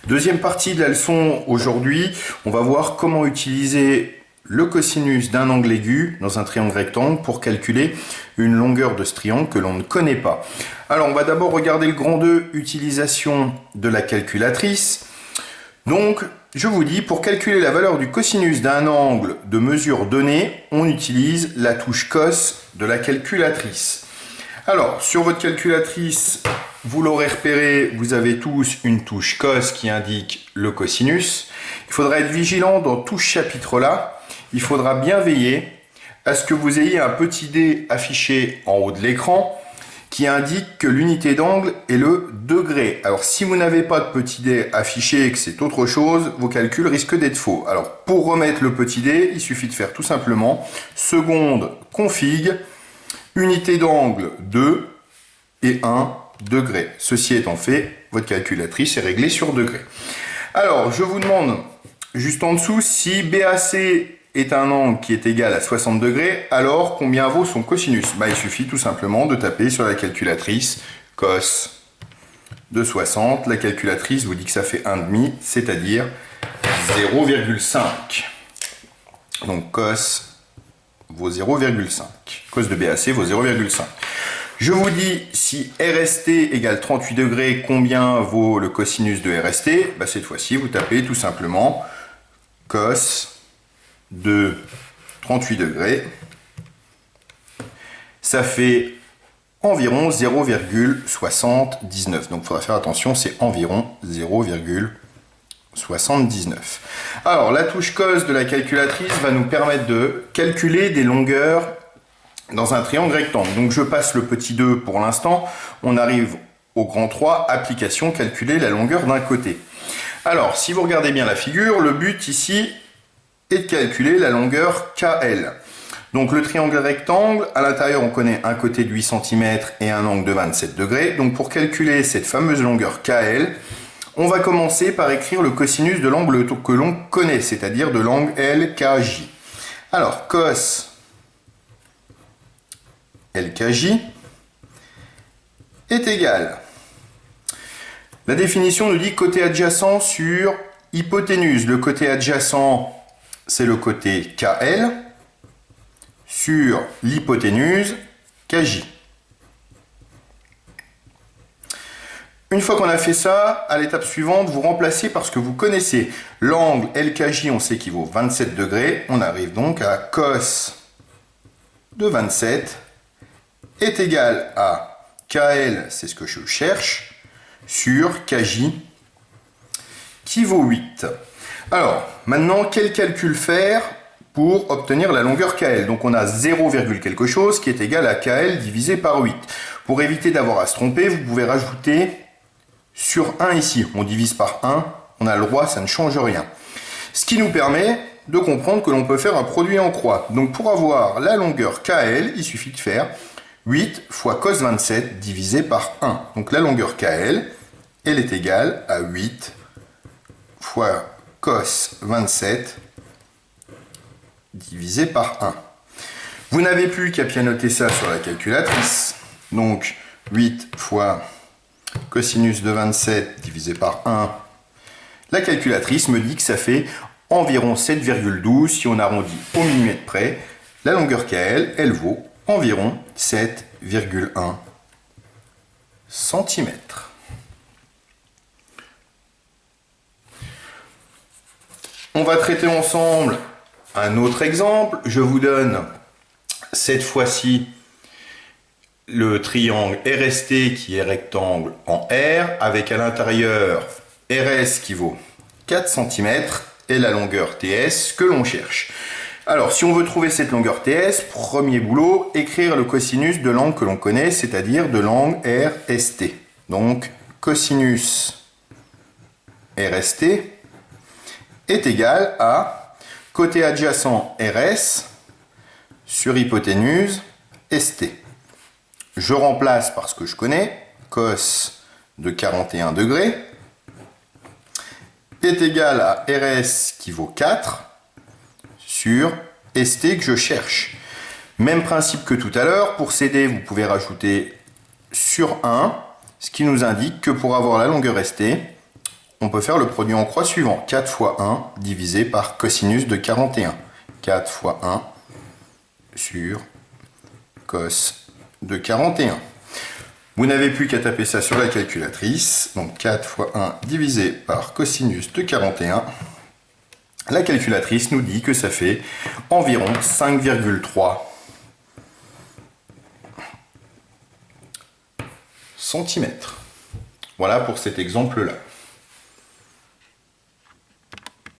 Deuxième partie de la leçon aujourd'hui, on va voir comment utiliser le cosinus d'un angle aigu dans un triangle rectangle pour calculer une longueur de ce triangle que l'on ne connaît pas. Alors on va d'abord regarder le grand 2, utilisation de la calculatrice. Donc je vous dis, pour calculer la valeur du cosinus d'un angle de mesure donnée, on utilise la touche cos de la calculatrice. Alors sur votre calculatrice, vous l'aurez repéré, vous avez tous une touche cos qui indique le cosinus. Il faudra être vigilant dans tout ce chapitre-là. Il faudra bien veiller à ce que vous ayez un petit dé affiché en haut de l'écran qui indique que l'unité d'angle est le degré. Alors si vous n'avez pas de petit dé affiché et que c'est autre chose, vos calculs risquent d'être faux. Alors pour remettre le petit dé, il suffit de faire tout simplement seconde config, unité d'angle 2 et 1 degré. Ceci étant fait, votre calculatrice est réglée sur degré. Alors je vous demande juste en dessous si BAC est un angle qui est égal à 60 degrés, alors combien vaut son cosinus? Il suffit tout simplement de taper sur la calculatrice cos de 60. La calculatrice vous dit que ça fait 1,5, c'est-à-dire 0,5. Donc cos vaut 0,5. Cos de BAC vaut 0,5. Je vous dis si RST égale 38 degrés, combien vaut le cosinus de RST? Cette fois-ci, vous tapez tout simplement cos de 38 degrés, ça fait environ 0,79. Donc il faudra faire attention, c'est environ 0,79. Alors la touche cos de la calculatrice va nous permettre de calculer des longueurs dans un triangle rectangle. Donc je passe le petit 2 pour l'instant, on arrive au grand 3, application, calculer la longueur d'un côté. Alors si vous regardez bien la figure, le but ici et de calculer la longueur KL. Donc le triangle rectangle, à l'intérieur on connaît un côté de 8 cm et un angle de 27 degrés. Donc pour calculer cette fameuse longueur KL, on va commencer par écrire le cosinus de l'angle que l'on connaît, c'est-à-dire de l'angle LKJ. Alors cos LKJ est égal. La définition nous dit côté adjacent sur hypoténuse. Le côté adjacent, c'est le côté KL sur l'hypoténuse KJ. Une fois qu'on a fait ça, à l'étape suivante, vous remplacez par ce que vous connaissez. L'angle LKJ, on sait qu'il vaut 27 degrés. On arrive donc à cos de 27 est égal à KL, c'est ce que je cherche, sur KJ qui vaut 8. Alors, maintenant, quel calcul faire pour obtenir la longueur KL? Donc on a 0, quelque chose qui est égal à KL divisé par 8. Pour éviter d'avoir à se tromper, vous pouvez rajouter sur 1 ici. On divise par 1, on a le droit, ça ne change rien. Ce qui nous permet de comprendre que l'on peut faire un produit en croix. Donc pour avoir la longueur KL, il suffit de faire 8 fois cos 27 divisé par 1. Donc la longueur KL, elle est égale à 8 fois cos 27 divisé par 1. Vous n'avez plus qu'à pianoter ça sur la calculatrice. Donc 8 fois cosinus de 27 divisé par 1. La calculatrice me dit que ça fait environ 7,12. Si on arrondit au millimètre près, la longueur KL, elle vaut environ 7,1 cm. On va traiter ensemble un autre exemple. Je vous donne cette fois-ci le triangle RST qui est rectangle en R avec à l'intérieur RS qui vaut 4 cm et la longueur TS que l'on cherche. Alors si on veut trouver cette longueur TS, premier boulot, écrire le cosinus de l'angle que l'on connaît, c'est-à-dire de l'angle RST. Donc cosinus RST est égal à côté adjacent RS sur hypoténuse ST. Je remplace par ce que je connais, cos de 41 degrés est égal à RS qui vaut 4 sur ST que je cherche. Même principe que tout à l'heure, pour CD vous pouvez rajouter sur 1, ce qui nous indique que pour avoir la longueur ST, on peut faire le produit en croix suivant. 4 fois 1 divisé par cosinus de 41. 4 fois 1 sur cos de 41. Vous n'avez plus qu'à taper ça sur la calculatrice. Donc 4 fois 1 divisé par cosinus de 41. La calculatrice nous dit que ça fait environ 5,3 cm. Voilà pour cet exemple-là.